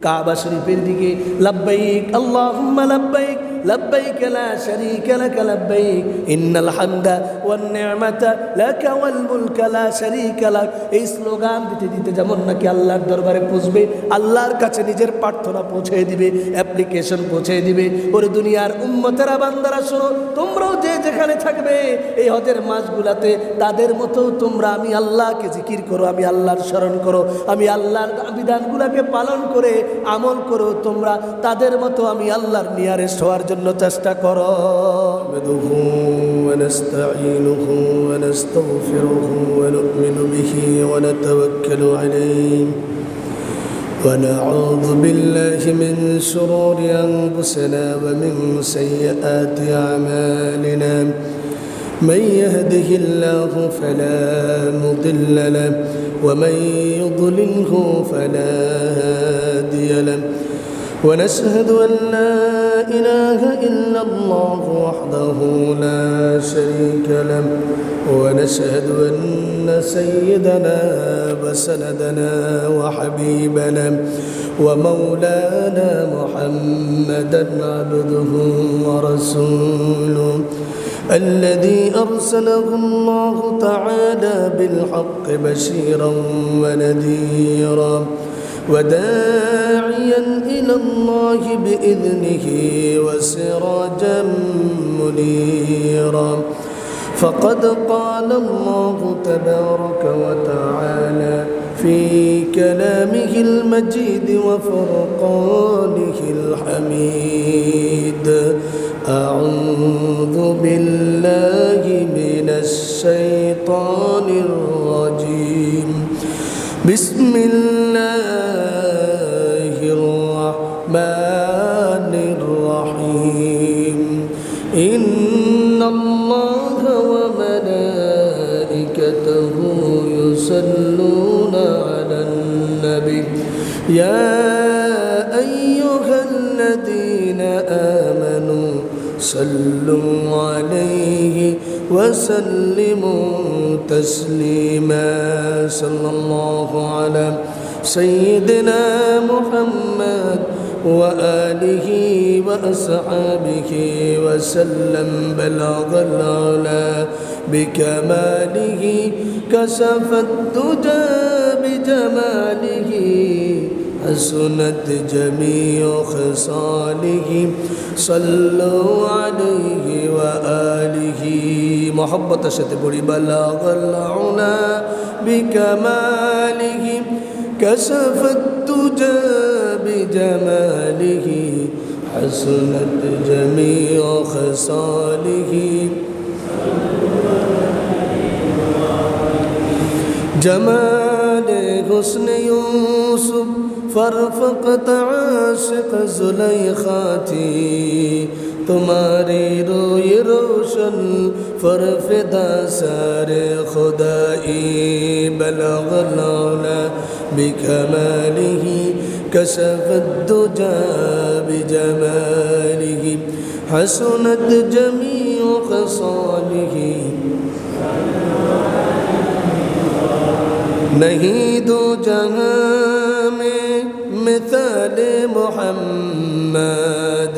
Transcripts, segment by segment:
কাবা শরীফের দিকে লব্বাইক আল্লাহুম্মা লব্বাইক লব্বাইক লা শারীকা লাক লব্বাইক ইন্নাল হামদা ওয়ান নি'মাতা লাকা ওয়াল মুলকা লা শারীকা লাক, এই স্লোগান দিতে দিতে যেমন নাকি আল্লাহর দরবারে পৌঁছবে, আল্লাহর কাছে নিজের প্রার্থনা পৌঁছে দিবে, অ্যাপ্লিকেশন পৌঁছে দিবে। ওরে দুনিয়ার উম্মতেরা বান্দারা শোনো, তোমরাও যে যেখানে থাকবে এই হজের মাসগুলাতে তাদের মতো তোমরা আমি আল্লাহকে জিকির করো, আমি আল্লাহর স্মরণ করো, আমি আল্লাহর বিধানগুলোকে পালন করে আমল করো, তোমরা তাদের মতো আমি আল্লাহর নিয়ারেস্ট হওয়ার জন্য চেষ্টা করো। نحمده ونستعينه ونستغفره ونؤمن به ونتوكل عليه ونعوذ بالله من شرور أنفسنا ومن سيئات أعمالنا من يهده الله فلا مضل له ومن يضلله فلا هادي له ونشهد أن لا إله إلا الله وحده لا شريك له ونشهد أن سيدنا وسندنا وحبيبنا ومولانا محمدا عبده ورسوله الذي أرسله الله تعالى بالحق بشيرا ونذيرا وداعيا إلى الله بإذنه وسراجا منيرا فقد قال الله تبارك وتعالى في كلامه المجيد وفرقانه الحميد أعوذ بالله من الشيطان الرجيم بسم الله الرحمن الرحيم إن الله وملائكته يصلون على النبي يا أيها الذين آمنوا صلوا عليه وسلموا تسليما صلى الله على سيدنا محمد وآله وأصحابه وسلم بلغ العلا بكماله كشف الدجى بجماله حسنت جميع خصاله صلوا عليه وآله محبة شتبري بلغ العلا بكماله كشف الدجى بجماله حسنت جميع خصاله جمال حسن يوسف فرفقت عاشق زلیخاتی تمہاری روی روشن فرفدا سار خدائی بلغ العلا بکمالہ کشف الدجى بجمالہ حسنت جمیع خصالہ نہیں دو جہاں میں مثال محمد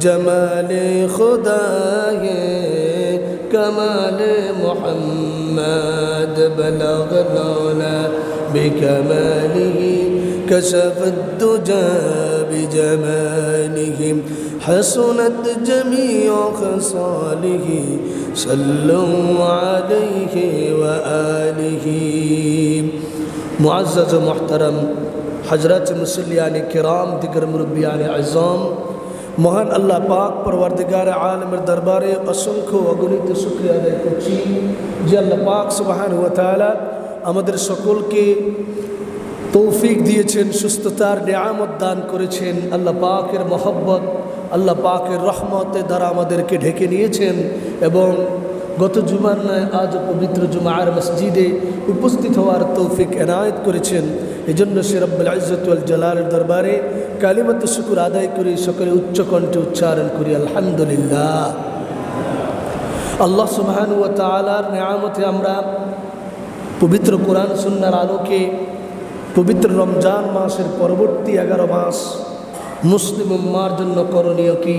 جمال خدا ہے کمال محمد بلغ العلا بکمالہ کشف الدجى بجمالہ حسنت جميع خصاله صلوا عليه وآله معزز محترم حضرات মুসল্লিয়ান কিরাম দিগর মুরব্বিয়ান আযম মহান আল্লাহ পাক পরওয়ারদিগার আলমের দরবারে অসংখ্য অগণিত শুকরিয়া আদায় করছি যে আল্লাহ পাক সুবহানাহু ওয়া তাআলা আমাদের সকলকে তৌফিক দিয়েছেন, সুস্থতার নিয়ামত দান করেছেন। আল্লাহ পাকের মহব্বত আল্লাহ পাকের রহমতের দ্বারা আমাদেরকে ঢেকে নিয়েছেন এবং গত জুমার নয় আজ পবিত্র জুমার মসজিদে উপস্থিত হওয়ার তৌফিক এনায়েত করেছেন। এজন্য সে রব্বুল ইজ্জত ওয়াল জালালের দরবারে কালিমাত শুকর আদায় করি, সকলে উচ্চ কণ্ঠে উচ্চারণ করি আলহামদুলিল্লাহ। আল্লাহ সুবহানাহু ওয়া তাআলার নিয়ামতে আমরা পবিত্র কোরআন সুন্নাহর আলোকে পবিত্র রমজান মাসের পরবর্তী 11 মাস মুসলিম উম্মার জন্য করণীয় কি,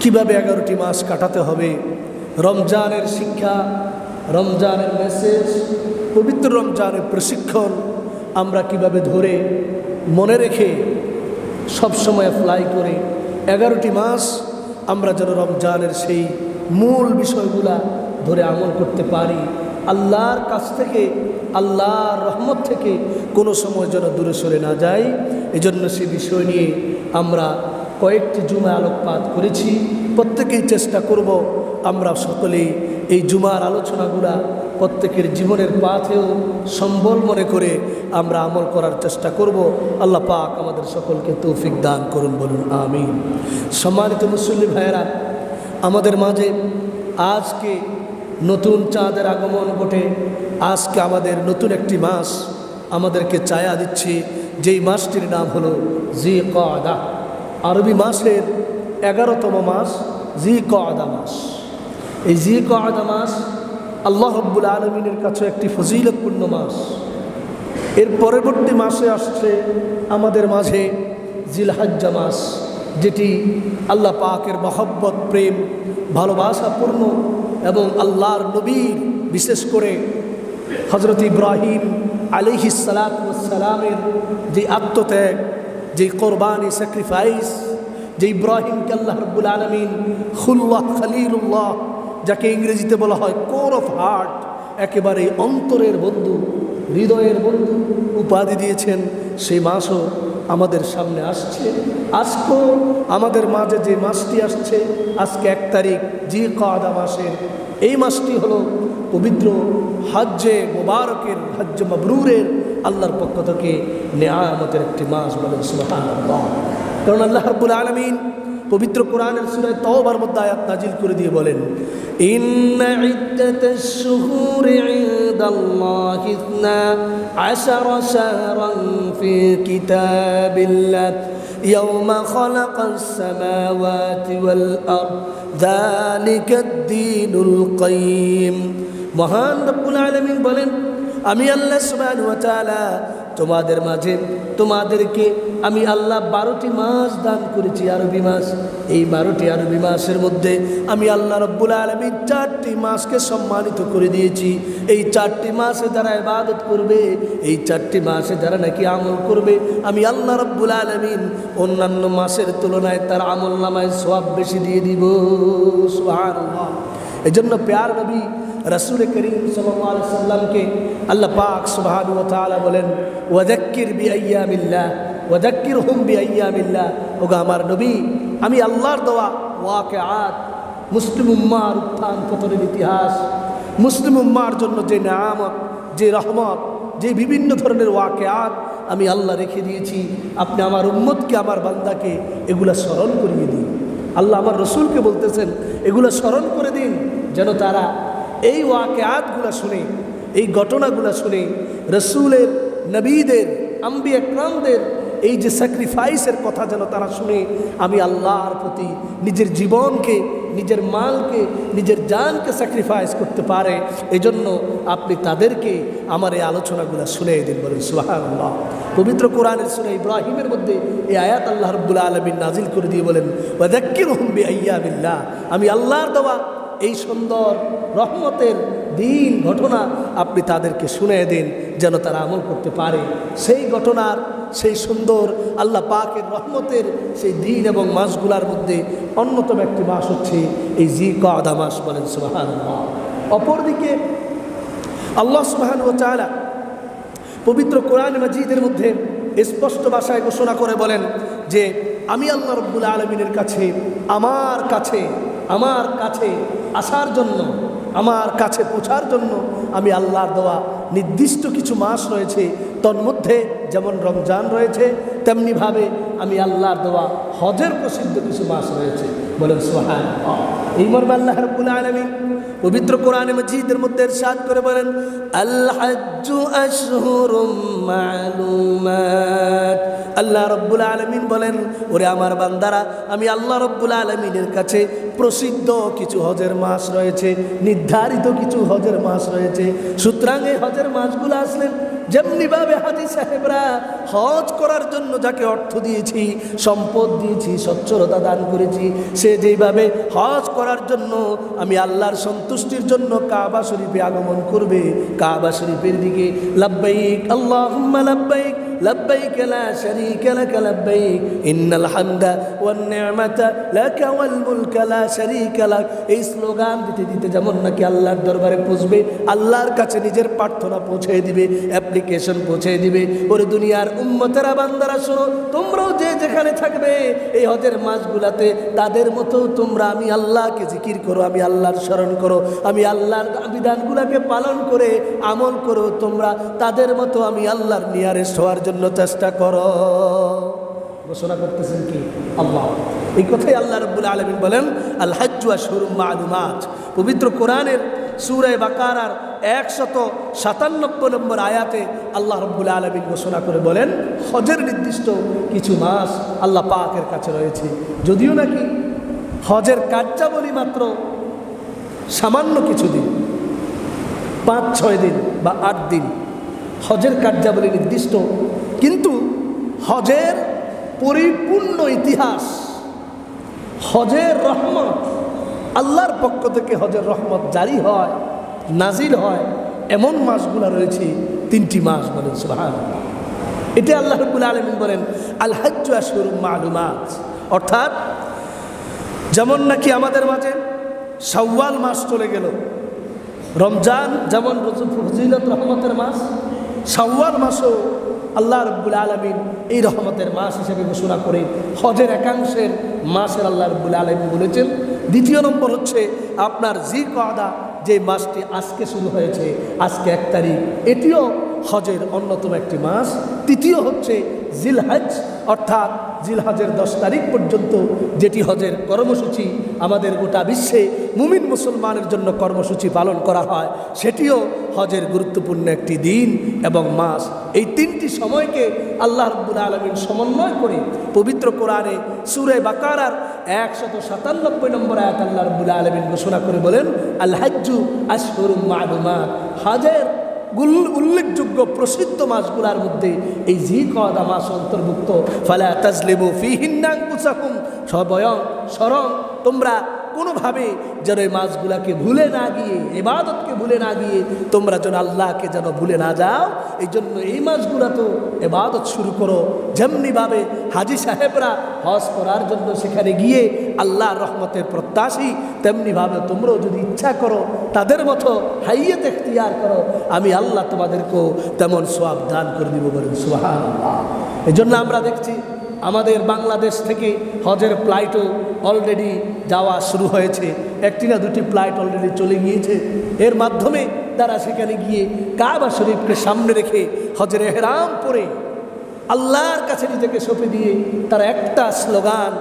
কিভাবে 11টি মাস কাটাতে হবে, রমজানের শিক্ষা, রমজানের মেসেজ, পবিত্র রমজানের প্রশিক্ষণ আমরা কিভাবে ধরে মনে রেখে সবসময় অ্যাপ্লাই করে 11টি মাস আমরা যেন রমজানের সেই মূল বিষয়গুলা ধরে আমল করতে পারি, আল্লাহর কাছ থেকে, আল্লাহর রহমত থেকে কোনো সময় যেন দূরে সরে না যাই। এজন্য সে বিষয় নিয়ে আমরা কয়েকটি জুমা আলোকপাত করেছি। প্রত্যেকেই চেষ্টা করব আমরা সকলেই এই জুমার আলোচনাগুলা প্রত্যেকের জীবনের পাথেও সম্বল মনে করে আমরা আমল করার চেষ্টা করব। আল্লাহ পাক আমাদের সকলকে তৌফিক দান করুন, বলুন আমিন। সম্মানিত মুসল্লি ভাইয়েরা, আমাদের মাঝে আজকে নতুন চাঁদের আগমন ঘটে। আজকে আমাদের নতুন একটি মাস আমাদেরকে ছায়া দিচ্ছে, যেই মাসটির নাম হলো জিলকআদা। আরবি মাসের 11তম মাস জিলকআদা মাস। এই জিলকআদা মাস আল্লাহ রাব্বুল আলামিনের কাছে একটি ফজিলতপূর্ণ মাস। এর পরবর্তী মাসে আসছে আমাদের মাঝে জিলহজ্জা মাস, যেটি আল্লাহ পাকের মহব্বত, প্রেম, ভালোবাসাপূর্ণ এবং আল্লাহর নবীর বিশেষ করে হজরত ইব্রাহিম আলাইহিস সালাতু ওয়াস সালামের যে আত্মত্যাগ, যে কোরবানি, স্যাক্রিফাইস, যে ইব্রাহিমকে আল্লাহ রাব্বুল আলামিন খুল্লাহ, খলিলুল্লাহ, যাকে ইংরেজিতে বলা হয় কোর অফ হার্ট, একেবারে অন্তরের বন্ধু, হৃদয়ের বন্ধু উপাধি দিয়েছেন, সেই মাসও আমাদের সামনে আসছে। আজকেও আমাদের মাঝে যে মাসটি আসছে, আজকে 1 তারিখ জিলকআদা মাসের, এই মাসটি হলো পবিত্র হজ্জে মুবারকের, হজ্জ মাবরুরের আল্লাহর পক্ষ থেকে নেয়ামতের একটি মাস, বলেন সুবহানাল্লাহ। কারণ আল্লাহ রাব্বুল আলামিন পবিত্র কোরআনের সূরা তাওবার মধ্যে আয়াত নাজিল করে দিয়ে বলেন, ইন্না ইদ্দাতাশ শুহুরি ইনদাল্লাহি 12 শাহরান ফি কিতাবিল্লাহ ইয়াওমা খালাকাস সামাওয়াতি ওয়াল আরদ যালিকাদ দীনুল কাইয়্যিম। মহান রব্বুল আলামিন বলেন, আমি আল্লাহ সুবহানাহু ওয়া তাআলা তোমাদের মাঝে, তোমাদেরকে আমি আল্লাহ 12টি মাস দান করেছি, আরবি মাস। এই 12টি আরবি মাসের মধ্যে আমি আল্লাহ রব্বুল আলামিন 4টি মাসকে সম্মানিত করে দিয়েছি। এই 4টি মাসে যারা ইবাদত করবে, এই 4টি মাসে যারা নাকি আমল করবে, আমি আল্লাহ রব্বুল আলামিন অন্যান্য মাসের তুলনায় তার আমল নামায় সওয়াব বেশি দিয়ে দিব। সুবহানাল্লাহ। এজন্য প্যার নবী রাসূল করিম সাল্লাল্লাহু আলাইহি সাল্লামকে আল্লাহ পাক সুবহানাহু ওয়া তাআলা বলেন, ওয়াযাক্কির বিআইয়ামিল্লাহ ওয়াযাক্কিরহুম বিআইয়ামিল্লাহ। ওগো আমার নবী, আমি আল্লাহর দেওয়া ওয়াকিআত, মুসলিম উম্মার উত্থান পতনের ইতিহাস, মুসলিম উম্মার জন্য যে নেয়ামত, যে রহমত, যে বিভিন্ন ধরনের ওয়াকিআত আমি আল্লাহ রেখে দিয়েছি, আপনি আমার উম্মতকে, আমার বান্দাকে এগুলা স্মরণ করিয়ে দিন। আল্লাহ আমার রসুলকে বলতেছেন, এগুলো স্মরণ করে দিন, যেন তারা এই ওয়াকিআতগুলো শুনে, এই ঘটনাগুলো শুনে, রসুলের, নবীদের, আম্বিয়া একরামদের এই যে স্যাক্রিফাইসের কথা যেন তারা শুনে আমি আল্লাহর প্রতি নিজের জীবনকে, নিজের মালকে, নিজের জানকে স্যাক্রিফাইস করতে পারে। এজন্য আপনি তাদেরকে আমার এই আলোচনাগুলো শুনে দিন, বলেন সুবহানাল্লাহ। পবিত্র কোরআনের সূরা ইব্রাহিমের মধ্যে এই আয়াত আল্লাহ রাব্বুল আলামিন নাজিল করে দিয়ে বলেন, ওয়াযাক্কিরহুম বিআইয়ামিল্লাহ। আমি আল্লাহর দেওয়া এই সুন্দর রহমতের দিন, ঘটনা আপনি তাদেরকে শুনিয়ে দিন, যেন তারা আমল করতে পারে। সেই ঘটনার, সেই সুন্দর আল্লাহ পাকের রহমতের সেই দিন এবং মাসগুলার মধ্যে অন্যতম একটি মাস হচ্ছে এই জিলকআদা মাস, বলেন সুবহানাল্লাহ। অপরদিকে আল্লাহ সুবহানাহু ওয়া তাআলা পবিত্র কোরআন মাজিদের মধ্যে স্পষ্ট ভাষায় ঘোষণা করে বলেন যে আমি আল্লাহ রাব্বুল আলামিনের কাছে, আমার কাছে আসার জন্য, আমার কাছে পৌঁছার জন্য আমি আল্লাহর দেওয়া নির্দিষ্ট কিছু মাস রয়েছে। তন্মধ্যে যেমন রমজান রয়েছে, তেমনিভাবে আমি আল্লাহর দেওয়া হজের প্রসিদ্ধ কিছু মাস রয়েছে, বলেন সুবহানাল্লাহ। এই মর্মে আল্লাহ রাব্বুল আলামিন পবিত্র কোরআনে মাজিদের মধ্যে ইরশাদ করে বলেন, আল হজ্জু আশহুরুম মা'লুমাত। আল্লাহ রাব্বুল আলামিন বলেন, ওরে আমার বান্দারা, আমি আল্লাহ রাব্বুল আলামিনের কাছে প্রসিদ্ধ কিছু হজের মাস রয়েছে, নির্ধারিত কিছু হজের মাস রয়েছে। সুতরাং এই হজের মাসগুলো আসলে যেমনিভাবে হাজী সাহেবরা হজ করার জন্য যাকে অর্থ দিয়েছি, সম্পদ দিয়েছি, সচ্ছলতা দান করেছি, সে যেইভাবে হজ করার জন্য আমি আল্লাহর সন্তুষ্টির জন্য কাবা শরীফে আগমন করবে, কাবা শরীফের দিকে লাব্বাইক আল্লাহুম্মা লাব্বাইক লাব্বাইক লা শারীকা লাক লাব্বাইক ইন্নাল হামদা ওয়ান নি'মাতা লাকা ওয়াল মুলকা লা শারীকা লাক, এই স্লোগান দিতে দিতে যেমন নাকি আল্লাহর দরবারে পৌঁছবে, আল্লাহর কাছে নিজের প্রার্থনা পৌঁছে দিবে, অ্যাপ্লিকেশন পৌঁছে দিবে। ওরে দুনিয়ার উম্মতেরা, বান্দারা শোনো, তোমরাও যে যেখানে থাকবে এই হজের মাসগুলাতে তাদের মতো তোমরা আমি আল্লাহকে জিকির করো, আমি আল্লাহর স্মরণ করো, আমি আল্লাহর বিধানগুলোকে পালন করে আমল করো, তোমরা তাদের মতো আমি আল্লাহর নিয়ারেস্ট হওয়ার জন্য চেষ্টা করো। ঘোষণা করতেছেন কি আল্লাহ। এই কথাই আল্লাহ রাব্বুল আলামিন বলেন আল হাজ্জু আশহুরুম মা'লুমাত। পবিত্র কোরআনের সূরা বাকারার 197 নম্বর আয়াতে আল্লাহ রাব্বুল আলামিন ঘোষণা করে বলেন হজের নির্দিষ্ট কিছু মাস আল্লাহ পাকের কাছে রয়েছে। যদিও নাকি হজের কার্যাবলী মাত্র সামান্য কিছু দিন, 5-6 দিন বা 8 দিন হজের কার্যাবলী নির্দিষ্ট, কিন্তু হজের পরিপূর্ণ ইতিহাস, হজের রহমত, আল্লাহর পক্ষ থেকে হজের রহমত জারি হয়, নাজিল হয়, এমন মাসগুলো রয়েছে 3টি মাস। বলেন সুবহানাল্লাহ। এটা আল্লাহ রাব্বুল আলামিন বলেন আল হাজ্জু আশহুরুম মা'লুমাত। অর্থাৎ যেমন নাকি আমাদের মাঝে শাওয়াল মাস চলে গেল, রমজান যেমন ফজিলত রহমতের মাস, শাওয়াল মাসও আল্লাহ রাব্বুল আলামিন এই রহমতের মাস হিসেবে ঘোষণা করে হজের একাংশের মাসের আল্লাহ রাব্বুল আলামিন বলেছেন। দ্বিতীয় নম্বর হচ্ছে আপনার জিলকআদা, যে মাসটি আজকে শুরু হয়েছে, আজকে 1 তারিখ, এটিও হজের অন্যতম একটি মাস। তৃতীয় হচ্ছে জিলহজ, অর্থাৎ জিলহজের 10 তারিখ পর্যন্ত যেটি হজের কর্মসূচি আমাদের গোটা বিশ্বে মুমিন মুসলমানের জন্য কর্মসূচি পালন করা হয়, সেটিও হজের গুরুত্বপূর্ণ একটি দিন এবং মাস। এই 3টি সময়কে আল্লাহ রাব্বুল আলামিন সমন্বয় করে পবিত্র কোরআনে সূরা বাকারার 197 নম্বর আয়াত আল্লাহ রাব্বুল আলামিন ঘোষণা করে বলেন আল হাজ্জু আশহুরুম মা'লুমাত। হজের উল্লেখযোগ্য প্রসিদ্ধ মাসগুলোর মধ্যে এই জিলকআদা মাস অন্তর্ভুক্ত। ফালা তাজলিমু ফীহিন্না আনফুসাকুম, স্মরণ তোমরা কোনোভাবে যেন এই মাসগুলাকে ভুলে না গিয়ে, ইবাদতকে ভুলে না গিয়ে তোমরা যেন আল্লাহকে যেন ভুলে না যাও, এই জন্য এই মাসগুলা তো ইবাদত শুরু করো। যেমনিভাবে হাজী সাহেবরা হজ করার জন্য সেখানে গিয়ে আল্লাহর রহমতের প্রত্যাশী, তেমনিভাবে তোমরাও যদি ইচ্ছা করো তাদের মতো হাইয়াত ইখতিয়ার করো, আমি আল্লাহ তোমাদেরকেও তেমন সওয়াব দান করে দিব। বলেন সুবহানাল্লাহ। এই জন্য আমরা দেখছি আমাদের বাংলাদেশ থেকে হজের ফ্লাইটও অলরেডি যাওয়া শুরু হয়েছে। 1টি না 2টি ফ্লাইট অলরেডি চলে গিয়েছে। এর মাধ্যমে তারা সেখানে গিয়ে কাবা শরীফকে সামনে রেখে হজের এহরাম পরে আল্লাহর কাছে নিজেকে সঁপে দিয়ে তারা একটা স্লোগান,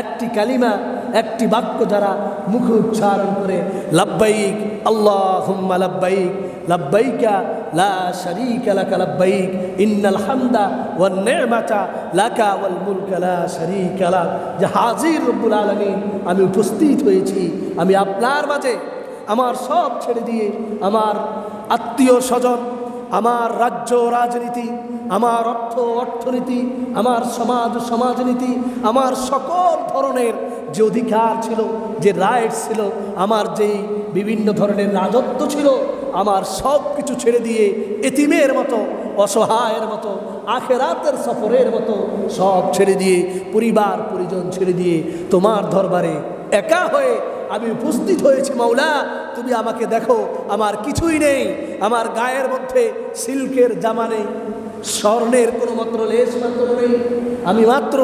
একটি কালিমা, একটি বাক্য যারা মুখে উচ্চারণ করে লাব্বাইক আল্লাহুম্মা লাব্বাইক লাব্বাইকা লা শারীকা লাকা লাব্বাইক ইন্নাল হামদা ওয়ান নি'মাতা লাকা ওয়াল মুলকা লা শারীকা লাক, যে হাজির রব্বুল আলামিন আমি উপস্থিত হয়েছি, আমি আপনার মাঝে আমার সব ছেড়ে দিয়ে আমার আত্মীয় স্বজন, আমার রাজ্য রাজনীতি, আমার অর্থনীতি, আমার সমাজনীতি, আমার সকল ধরনের যে অধিকার ছিল, যে রাইটস ছিল, আমার যেই বিভিন্ন ধরনের রাজত্ব ছিল, আমার সব কিছু ছেড়ে দিয়ে এতিমের মতো, অসহায়ের মতো, আখেরাতের সফরের মতো সব ছেড়ে দিয়ে, পরিবার পরিজন ছেড়ে দিয়ে তোমার দরবারে একা হয়ে আমি উপস্থিত হয়েছি। মাওলা, তুমি আমাকে দেখো, আমার কিছুই নেই, আমার গায়ের মধ্যে সিল্কের জামা নেই, স্বর্ণের কোনো মাত্র লেশ মাত্র নেই, আমি মাত্র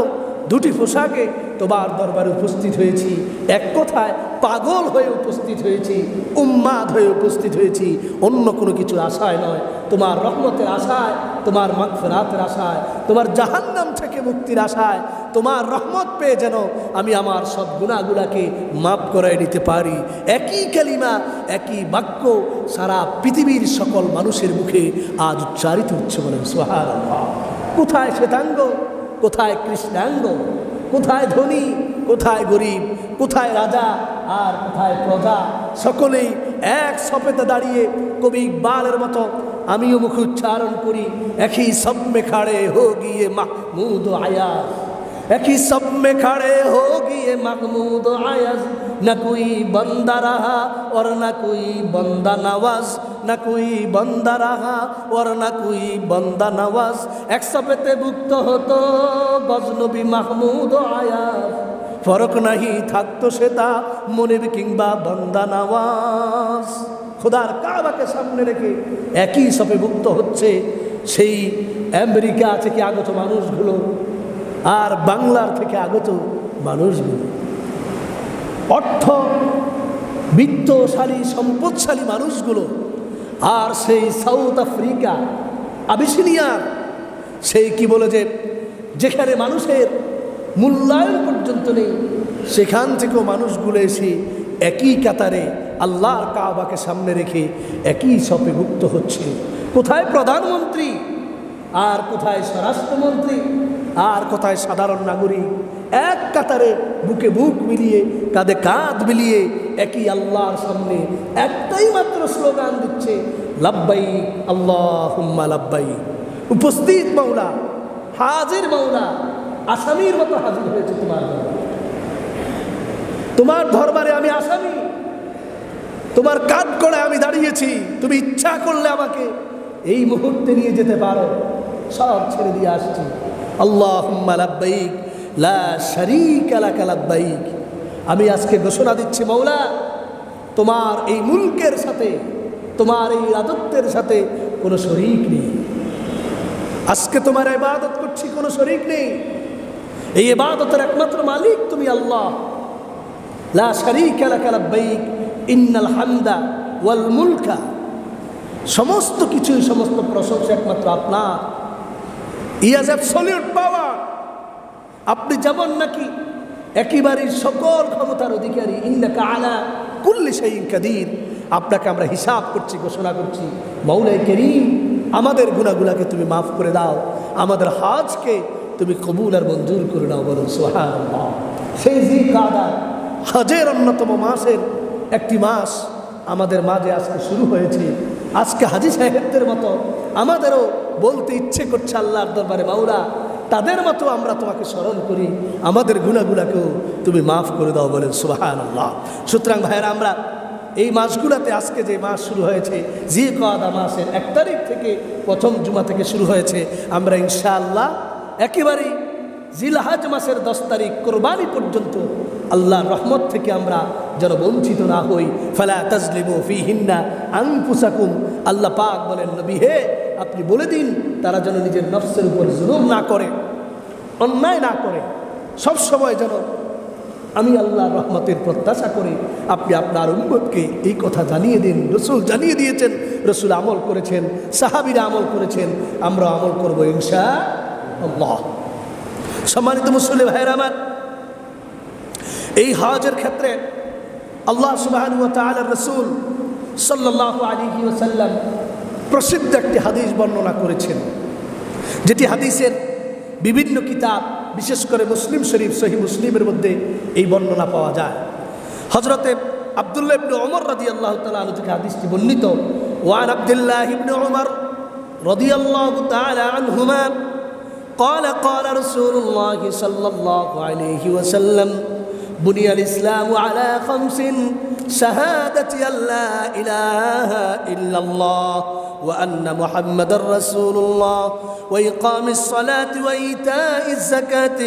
2টি পোশাকে তোমার দরবারে উপস্থিত হয়েছি। এক কথায় পাগল হয়ে উপস্থিত হয়েছি, উম্মাদ হয়ে উপস্থিত হয়েছি, অন্য কোনো কিছুর আশায় নয়, তোমার রহমতের আশায়, তোমার মাগফিরাতের আশায়, তোমার জাহান্নাম থেকে মুক্তির আশায়, তোমার রহমত পেয়ে যেন আমি আমার সব গুনাহগুলোকে মাফ করায় নিতে পারি। একই কালিমা, একই বাক্য সারা পৃথিবীর সকল মানুষের মুখে আজ উচ্চারিত হচ্ছে। বলেন সুবহানাল্লাহ। কোথায় শ্বেতাঙ্গ, কোথায় কৃষ্ণাঙ্গ, কোথায় ধনী, কোথায় গরিব, কোথায় রাজা আর কোথায় প্রজা, সকলেই এক সপেতে দাঁড়িয়ে কবি ইকবালের মতো আমিও মুখ উচ্চারণ করি, একই সব মে খাড়ে হোগি ये महमूद आयाज, एक ही सब में खड़े होगी ये महमूद आयाज, न कोई बंदा रहा और न कोई बंदा नवाज, न कोई बंदा रहा और न कोई बंदा नवाज, एक सपेते भुक्त হতো গজনবী মাহমুদ আয়াজ, ফরক নাহি থাকতো সেটা মনিব কিংবা বন্দা নওয়াজ। খোদার কাবাকে সামনে রেখে একই সপে ভুক্ত হচ্ছে সেই আমেরিকা থেকে আগত মানুষগুলো আর বাংলার থেকে আগত মানুষগুলো, অর্থ বিত্তশালী সম্পদশালী মানুষগুলো, আর সেই সাউথ আফ্রিকা আবিসিনিয়ার সেই কি বলে যে যেখানে মানুষের মূল্যায়ন পর্যন্ত নেই, সেখান থেকেও মানুষগুলো এসে একই কাতারে আল্লাহর কাবাকে সামনে রেখে একই সপে ভুক্ত হচ্ছে। কোথায় প্রধানমন্ত্রী আর কোথায় স্বরাষ্ট্রমন্ত্রী আর কোথায় সাধারণ নাগরিক, এক কাতারে বুকে বুক মিলিয়ে কাঁধে কাঁধ মিলিয়ে একই আল্লাহর সামনে একটাই মাত্র স্লোগান দিচ্ছে, লাব্বাইক আল্লাহুম্মা লাব্বাইক। উপস্থিত মাওলা, হাজির মাওলা, আসামির মতো হাজির হয়েছে তোমার দরবারে আমি আসামি, তোমার কাঠ করে আমি দাঁড়িয়েছি, তুমি ইচ্ছা করলে আমাকে এই মুহূর্তে নিয়ে যেতে পারো, সব ছেড়ে দিয়ে আসছি। আল্লাহুম্মা লাব্বাইক লা শারীকা লাকা লাব্বাইক। আমি আজকে ঘোষণা দিচ্ছি মাওলা, তোমার এই মুলকের সাথে, তোমার এই রাজত্বের সাথে কোনো শরীক নেই। আজকে তোমার ইবাদত করছি, কোনো শরীক নেই। এই ইবাদতের একমাত্র মালিক তুমি আল্লাহ। লা শারীকা লাকা লাব্বাইক ইন্নাল হামদা ওয়াল মুলকা, সমস্ত কিছুই, সমস্ত প্রশংসা একমাত্র আপনার। হি হ্যাজ অ্যাবসলিউট পাওয়ার। আপনি যেমন নাকি একেবারেই সকল ক্ষমতার অধিকারী, ইন্নাকা আলা কুল্লি শাইইন কাদির। আপনাকে আমরা হিসাব করছি, ঘোষণা করছি, মাওলাই কারীম আমাদের গুনাহগুলোকে তুমি মাফ করে দাও, আমাদের হজকে তুমি কবুল আর মঞ্জুর করে নাও, বলুন সুবহানাল্লাহ। সেই জিলকাদা, হজের অন্যতম মাসের একটি মাস আমাদের মাঝে আজকে শুরু হয়েছে। আজকে হাজী সাহেবদের মতো আমাদেরও বলতে ইচ্ছে করছে আল্লাহর দরবারে, মাওলা তাদের মতো আমরা তোমাকে স্মরণ করি, আমাদের গুনাহগুলোকেও তুমি মাফ করে দাও, বলেন সুবহানাল্লাহ। সুতরাং ভাইয়েরা, আমরা এই মাসগুলোতে আজকে যে মাস শুরু হয়েছে, জিলকাদা মাসের 1 তারিখ থেকে, প্রথম জুমা থেকে শুরু হয়েছে, আমরা ইনশাআল্লাহ একেবারেই জিলহজ মাসের 10 তারিখ কোরবানি পর্যন্ত আল্লাহর রহমত থেকে আমরা যেন বঞ্চিত না হই। ফালা তাজলিমু ফিহিন্না আনফুসাকুম। আল্লাহ পাক বলেন, নবী হে, আপনি বলে দিন তারা যেন নিজের নফসের উপর জুলুম না করে, অন্যায় না করে, সব সময় যেন আমি আল্লাহর রহমতের প্রত্যাশা করে আপনি আপনার উম্মতকে এই কথা জানিয়ে দিন। রসুল জানিয়ে দিয়েছেন, রসুল আমল করেছেন, সাহাবীরা আমল করেছেন, আমরা আমল করব ইনশাআল্লাহ। সম্মানিত মুসলিম ভাইয়েরা আমার, এই হজের ক্ষেত্রে আল্লাহ সুবহানাহু ওয়া তাআলার রাসূল সাল্লাল্লাহু আলাইহি ওয়াসাল্লাম প্রসিদ্ধ একটি হাদিস বর্ণনা করেছেন, যেটি হাদিসের বিভিন্ন কিতাব, বিশেষ করে মুসলিম শরীফ, সহিহ মুসলিমের মধ্যে এই বর্ণনা পাওয়া যায়। হযরতে আব্দুল্লাহ ইবনে ওমর রাদিয়াল্লাহু তাআলা আনহু থেকে হাদিসটি বর্ণিত। ওয়ান আব্দুল্লাহ ইবনে ওমর রাদিয়াল্লাহু তাআলা আনহুমা قال قال رسول الله صلى الله عليه وسلم بني الإسلام على 5: شهادة أن لا إله إلا الله وأن محمد رسول الله وإقام الصلاة وإيتاء الزكاة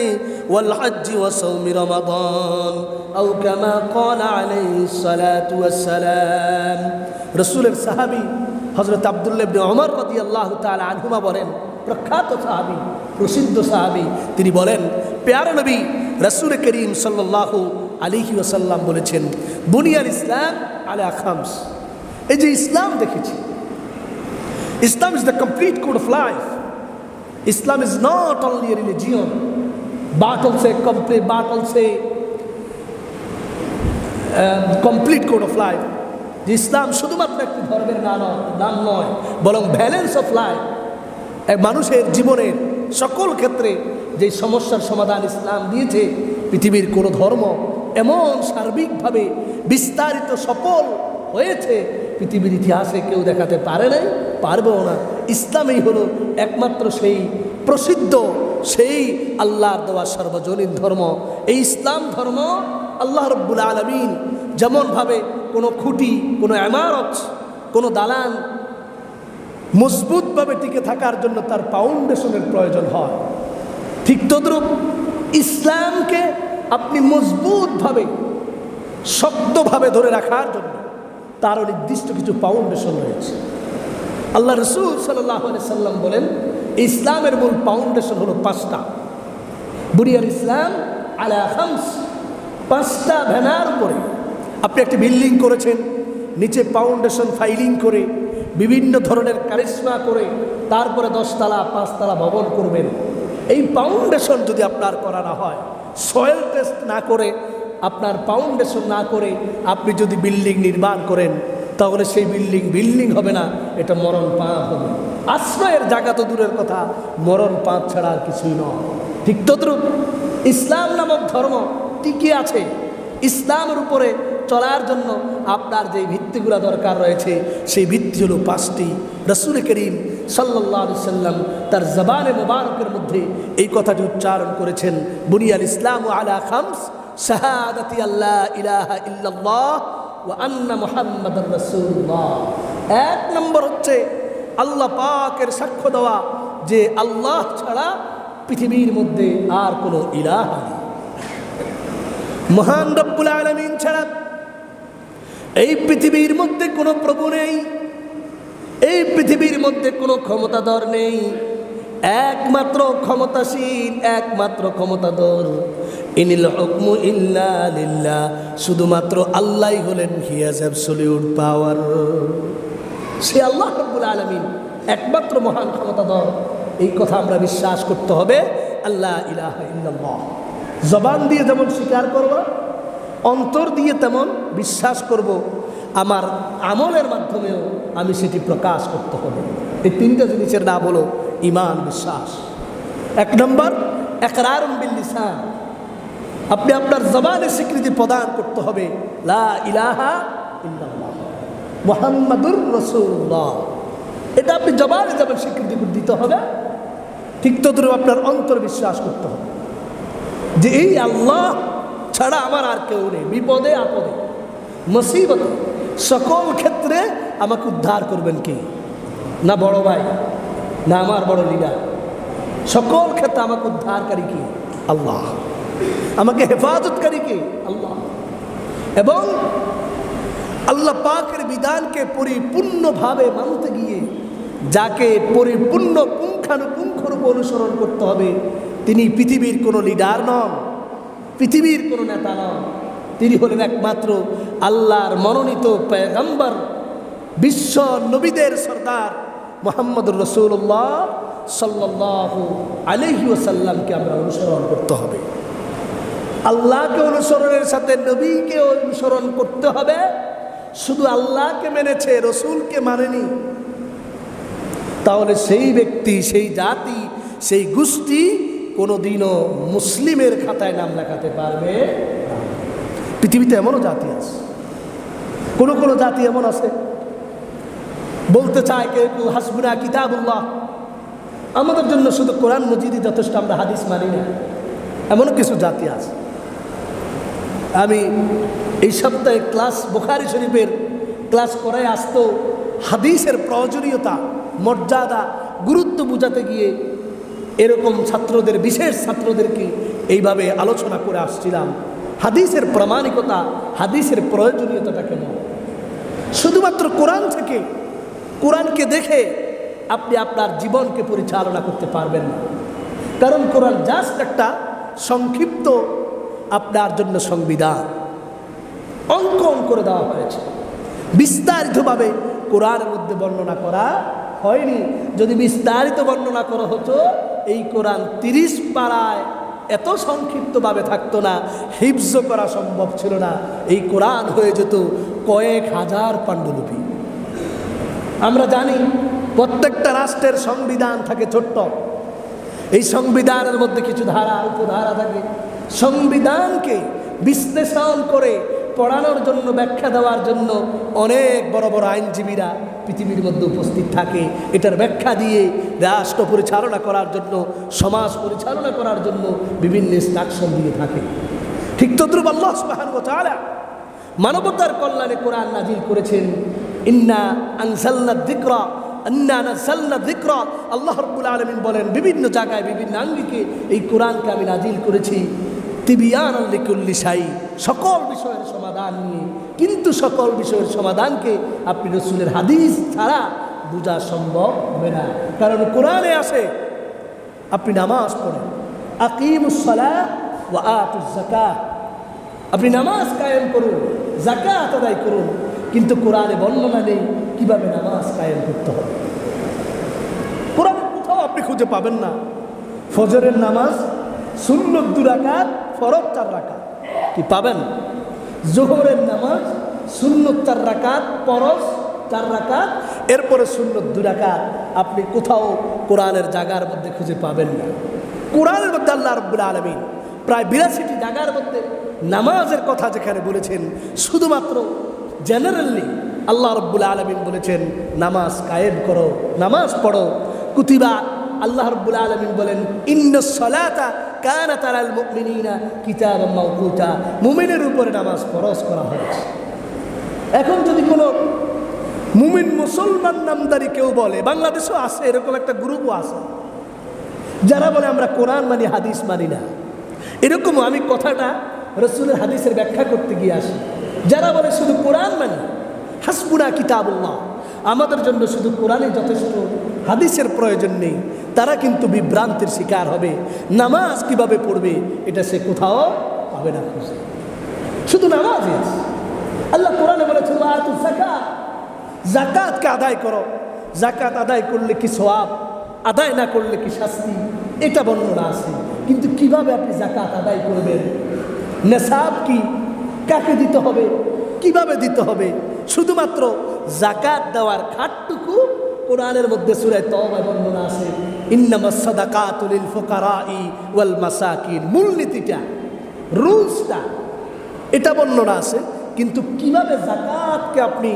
والحج وصوم رمضان أو كما قال عليه الصلاة والسلام। رسول الصحابي حضرت عبد الله بن عمر رضي الله تعالى عنهما বলেন, প্রখ্যাত সাহাবী, প্রসিদ্ধ সাহাবী, তিনি বলেন, প্যারা নবী রাসূল করিম সাল্লাল্লাহু আলাইহি ওয়াসাল্লাম বলেছেন, বুনিয়াল ইসলাম আলা 5। এই যে ইসলাম দেখেছি, Islam is the complete code of life. Islam is not only a religion but also complete code of life. যে ইসলাম শুধুমাত্র একটি ধর্মের নাম নয়, বরং ব্যালেন্স অফ লাইফ। এক মানুষের জীবনের সকল ক্ষেত্রে যে সমস্যার সমাধান ইসলাম দিয়েছে, পৃথিবীর কোনো ধর্ম এমন সার্বিকভাবে বিস্তারিত সফল হয়েছে পৃথিবীর ইতিহাসে কেউ দেখাতে পারে নাই পারবেও না। ইসলামই হলো একমাত্র সেই প্রসিদ্ধ, সেই আল্লাহর দেওয়া সর্বজনীন ধর্ম। এই ইসলাম ধর্ম আল্লাহ রাব্বুল আলামিন যেমনভাবে কোনো খুঁটি, কোনো ইমারত, কোনো দালান মজবুতভাবে টিকে থাকার জন্য তার ফাউন্ডেশনের প্রয়োজন হয়, ঠিক তদ্রূপ ইসলামকে আপনি মজবুতভাবে, শক্তভাবে ধরে রাখার জন্য তারও নির্দিষ্ট কিছু ফাউন্ডেশন রয়েছে। আল্লাহ রাসূল সাল্লাল্লাহু আলাইহি সাল্লাম বলেন, ইসলামের মূল ফাউন্ডেশন হলো 5টা। বুনিয়াল ইসলাম আলা খামস, 5টা ভেনার উপরে। আপনি একটি বিল্ডিং করেছেন, নিচে ফাউন্ডেশন ফাইলিং করে, বিভিন্ন ধরনের কারিশমা করে, তারপরে 10 তলা 5 তলা ভবন করবেন। এই ফাউন্ডেশন যদি আপনার করা না হয়, সয়েল টেস্ট না করে, আপনার ফাউন্ডেশন না করে আপনি যদি বিল্ডিং নির্মাণ করেন, তাহলে সেই বিল্ডিং হবে না, এটা মরণ পাঁচ হবে। আশ্রয়ের জায়গা তো দূরের কথা, মরণ পাঁচ ছাড়া আর কিছুই নয়। ঠিক তদ্রূপ ইসলাম নামক ধর্ম টিকে আছে। ইসলামের উপরে চলার জন্য আপনার যে ভিত্তিগুলো দরকার রয়েছে, সেই ভিত্তি হলো 5টি। রাসূল করিম সাল্লাল্লাহু আলাইহি সাল্লাম তার জবানে মুবারকের মধ্যে এই কথাটি উচ্চারণ করেছেন, বুনিয়াল ইসলামু আলা খামস, শাহাদাতি আল্লা ইলাহা ইল্লাল্লাহ ওয়া আন্না মুহাম্মাদুর রাসূলুল্লাহ। 1 নম্বর হচ্ছে আল্লাহ পাকের সাক্ষ্য দেওয়া যে আল্লাহ ছাড়া পৃথিবীর মধ্যে আর কোনো ইলাহ নেই, মহান রব্বুল আলামিন ছাড়া এই পৃথিবীর মধ্যে কোনো প্রভু নেই, এই পৃথিবীর মধ্যে কোনো ক্ষমতাধর নেই। একমাত্র ক্ষমতাশীল, একমাত্র ক্ষমতাধর, ইনিল হুকমু ইল্লা লিল্লাহ, শুধুমাত্র আল্লাহই হলেন হি হ্যাজ অ্যাবসলিউট পাওয়ার। সে আল্লাহ রাব্বুল আলামিন একমাত্র মহান ক্ষমতাধর। এই কথা আমরা বিশ্বাস করতে হবে। আল্লাহ ইলাহা ইল্লাল্লাহ জবান দিয়ে যেমন স্বীকার করব, অন্তর দিয়ে তেমন বিশ্বাস করব, আমার আমলের মাধ্যমেও আমি সেটি প্রকাশ করতে হবে। এই 3টা জিনিসের নাম হলো ঈমান, বিশ্বাস। 1 নম্বর ইকরারুন বিল লিসান, আপনি আপনার জবানে স্বীকৃতি প্রদান করতে হবে, লা ইলাহা ইল্লাল্লাহ মুহাম্মাদুর রাসূলুল্লাহ। এটা আপনি জবানে যেমন স্বীকৃতি দিতে হবে, ঠিক তদ্রুপ আপনার অন্তর বিশ্বাস করতে হবে যে এই আল্লাহ ছাড়া আমার আর কেউ নেই। বিপদে আপদে মুসিবতে সকল ক্ষেত্রে আমাকে উদ্ধার করবেন কে? না বড় ভাই, না আমার বড় লিডার। সকল ক্ষেত্রে আমাকে উদ্ধারকারী কে? আল্লাহ। আমাকে হেফাজতকারী কে? আল্লাহ। এবং আল্লাহ পাকের বিধানকে পরিপূর্ণভাবে মানতে গিয়ে যাকে পরিপূর্ণ পুঙ্খানুপুঙ্খরূপে অনুসরণ করতে হবে, তিনি পৃথিবীর কোনো লিডার নন, পৃথিবীর কোনো নেতা নন। তিনি হলেন একমাত্র আল্লাহর মনোনীত পয়গম্বর, বিশ্ব নবীদের সর্দার মুহাম্মদুর রাসূলুল্লাহ সাল্লাল্লাহু আলাইহি ওয়াসাল্লামকে আমরা অনুসরণ করতে হবে। আল্লাহকে অনুসরণের সাথে নবীকে অনুসরণ করতে হবে। শুধু আল্লাহকে মেনেছে, রসুলকে মানেনি, তাহলে সেই ব্যক্তি, সেই জাতি, সেই গোষ্ঠী কোনোদিনও মুসলিমের খাতায় নাম লেখাতে পারবে না। পৃথিবীতে এমনও জাতি আছে, কোনো জাতি এমন আছে বলতে চায় কেউ হাসবুনা কিতাবুল্লাহ, আমাদের জন্য শুধু কোরআন মজিদই যথেষ্ট, আমরা হাদিস মানি না। এমনও কিছু জাতি আছে। আমি এই সপ্তাহে বুখারী শরীফের ক্লাস করে আসতো, হাদিসের প্রয়োজনীয়তা, মর্যাদা, গুরুত্ব বোঝাতে গিয়ে এরকম ছাত্রদের, বিশেষ ছাত্রদেরকে এইভাবে আলোচনা করে আসছিলাম। হাদিসের প্রামাণিকতা, হাদিসের প্রয়োজনীয়তাটা কেমন। শুধুমাত্র কোরআন থেকে, কোরআনকে দেখে আপনি আপনার জীবনকে পরিচালনা করতে পারবেন না। কারণ কোরআন জাস্ট একটা সংক্ষিপ্ত আপনার জন্য সংবিধান অঙ্কন করে দেওয়া হয়েছে, বিস্তারিতভাবে কোরআনের মধ্যে বর্ণনা করা হয়নি। যদি বিস্তারিত বর্ণনা করা হতো, এই কোরআন 30 পারায় এত সংক্ষিপ্তভাবে থাকতো না, হিফজ করা সম্ভব ছিল না। এই কোরআন হয়ে যেত কয়েক হাজার পাণ্ডুলিপি। আমরা জানি প্রত্যেকটা রাষ্ট্রের সংবিধান থাকে ছোট্ট, এই সংবিধানের মধ্যে কিছু ধারা, উপধারা থাকে। সংবিধানকে বিশ্লেষণ করে পড়ানোর জন্য, ব্যাখ্যা দেওয়ার জন্য অনেক বড় বড় আইনজীবীরা পৃথিবীর মধ্যে উপস্থিত থাকে। এটার ব্যাখ্যা দিয়ে রাষ্ট্র পরিচালনা করার জন্য, সমাজ পরিচালনা করার জন্য বিভিন্ন ইনস্ট্রাকশন দিয়ে থাকে। ঠিক তদ্রুপ আল্লাহ সুবহানাহু ওয়া তাআলা মানবতার কল্যাণে কোরআন নাজিল করেছেন। ইন্না আনজালনা যিকরা ইন্না নাযালনা যিকরা। আল্লাহ রাব্বুল আলামিন বলেন বিভিন্ন জায়গায় বিভিন্ন আঙ্গিকে এই কোরআনকে আমি নাজিল করেছি তিবিয়ানান লিকুল্লি শাই, সকল বিষয়ের সমাধান নিয়ে। কিন্তু সকল বিষয়ের সমাধানকে আপনি রাসূলের হাদিস ছাড়া বোঝা সম্ভব হবে না। কারণ কোরআনে আছে আপনি নামাজ পড়েন, আকিমুস সালাহ ওয়া আতুজ যাকাহ, আপনি নামাজ কায়েম করুন, যাকাত আদায় করুন। কিন্তু কোরআনে বর্ণনা নেই কিভাবে নামাজ কায়েম করতে হবে। কোরআনে কোথাও আপনি খুঁজে পাবেন না ফজরের নামাজ সুন্নত 2 রাকাত, ফরজ 4 রাকাত। কি পাবেন? যোহরের নামাজ সুন্নত 4 রাকাত, ফরজ 4 রাকাত, এরপরে সুন্নত 2 রাকাত। আপনি কোথাও কোরআনের জায়গার মধ্যে খুঁজে পাবেন না। কোরআনের মধ্যে আল্লাহ রাব্বুল আলামিন প্রায় 82টি জায়গার মধ্যে নামাজের কথা যেখানে বলেছেন, শুধুমাত্র জেনারেলি আল্লাহ রাব্বুল আলামিন বলেছেন নামাজ কায়েম করো, নামাজ পড়ো। কুতিবা, আল্লাহ রাব্বুল আলামিন বলেন ইন্নাস সালাতা কানাত আলাল মুমিনিনা কিতাবাম মাওকুতা, মুমিনের উপরে নামাজ ফরজ করা হয়েছে। এখন যদি কোনো মুমিন মুসলমান নামদারি কেউ বলে, বাংলাদেশেও আছে এরকম একটা গ্রুপও আছে যারা বলে আমরা কোরআন মানি, হাদিস মানি না। এরকমও আমি কথাটা রাসূলের হাদিসের ব্যাখ্যা করতে গিয়ে আসি। যারা বলে শুধু কোরআন মানি, হাসবুনা কিতাবুল্লাহ, আমাদের জন্য শুধু কোরআনই যথেষ্ট, হাদিসের প্রয়োজন নেই, তারা কিন্তু বিভ্রান্তির শিকার হবে। নামাজ কিভাবে পড়বে এটা সে কোথাও পাবে না খুঁজে। শুধু নামাজই আছে। আল্লাহ কোরআনে বলেছেন আতুজ যাকাত, যাকাতকে আদায় করো। যাকাত আদায় করলে কি সওয়াব, আদায় না করলে কি শাস্তি, এটা বর্ণনা আছে। কিন্তু কিভাবে আপনি যাকাত আদায় করবেন, নেশাব কি, কাকে দিতে হবে, কিভাবে দিতে হবে, শুধুমাত্র যাকাত দেওয়ার খাটটুকু কোরআনের মধ্যে সূরা তাওবায় বর্ণনা আছে। ইন্নামাস সাদাকাতু লিল ফুকারাই ওয়াল মাসাকিন, মূলনীতিটা, রুলসটা, এটা বর্ণনা আছে। কিন্তু কিভাবে যাকাতকে আপনি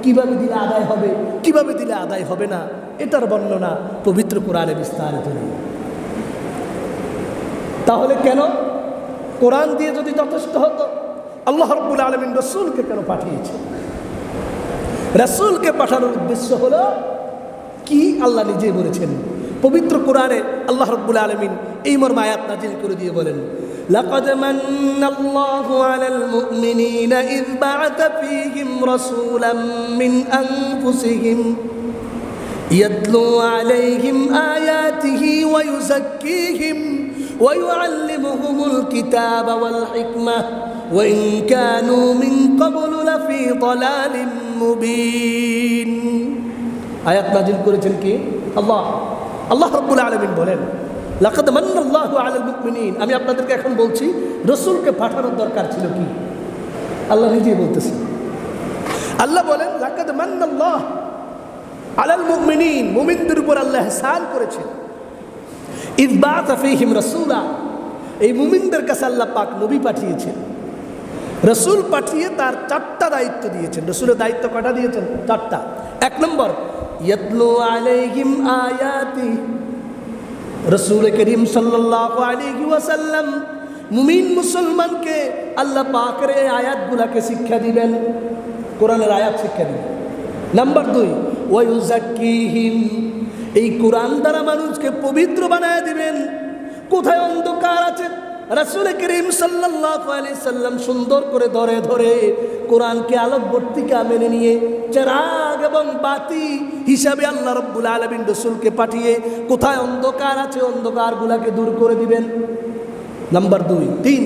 কিভাবে দিলে আদায় হবে, কিভাবে দিলে আদায় হবে না, এটার বর্ণনা পবিত্র কোরআনে বিস্তারিত নেই। তাহলে কেন? কোরআন দিয়ে যদি যথেষ্ট হতো, আল্লাহ রাব্বুল আলামিন রাসূলকে কেন পাঠিয়েছেন? রাসূলকে পাঠানোর উদ্দেশ্য হলো কি? আল্লাহ নিজেই বলেছেন পবিত্র কোরআনে। আল্লাহ রাব্বুল আলামিন এই মর্মে আয়াত নাজিল করে দিয়ে বলেন লাকাদ মান্নাল্লাহু আলাল মুমিনিনা ইয বা'আথা ফীহিম রাসূলাম মিন আনফুসিহিম ইয়াতলু আলাইহিম আয়াতিহি ওয়া ইউযাক্কিহিম ওয়া ইউআল্লিমুহুমুল কিতাবা ওয়াল হিকমাহ ওয়া ইন কানু মিন ক্বাবলু লাফী দালালিম মুবিন। আয়াত নাজিল করেছেন কি? আল্লাহ রাব্বুল আলামিন বলেন লাকাদ মান্নাল্লাহু আলাল মুমিনিন। আমি আপনাদেরকে এখন বলছি রাসূলকে পাঠানোর দরকার ছিল কি? আল্লাহ নিজেই বলতেছেন। আল্লাহ বলেন লাকাদ মান্নাল্লাহু আলাল মুমিনিন, মুমিনদের উপর আল্লাহ ইহসান করেছেন। ইয বা'আথা ফীহিম রাসূলা, এই মুমিনদের কাছে আল্লাহ পাক নবী পাঠিয়েছেন। রাসূল পাঠিয়ে তার 4টা দায়িত্ব দিয়েছেন। রাসূলের দায়িত্ব কয়টা দিয়েছেন? 4টা। 1 নম্বর ইয়াতলু আলাইহিম আয়াতি, রাসূল করিম সাল্লাল্লাহু আলাইহি ওয়াসাল্লাম মুমিন মুসলমানকে আল্লাহ পাকের এই আয়াতগুলোকে শিক্ষা দিবেন, কোরআনের আয়াত শিক্ষা দিবেন। নাম্বার 2 ওয়া ইউযাক্কিহিম, এই কোরআন দ্বারা মানুষকে পবিত্র বানায় দিবেন। কোথায় অন্ধকার আছে রাসূল করিম সাল্লাল্লাহু আলাইহি সাল্লাম সুন্দর করে ধরে ধরে কোরআনকে আলোকবর্তিকা মেনে নিয়ে চিরাগ এবং বাতি হিসাবে আল্লাহ রাব্বুল আলামিন রাসূলকে পাঠিয়ে কোথায় অন্ধকার আছে অন্ধকারগুলোকে দূর করে দিবেন। নাম্বার 2 3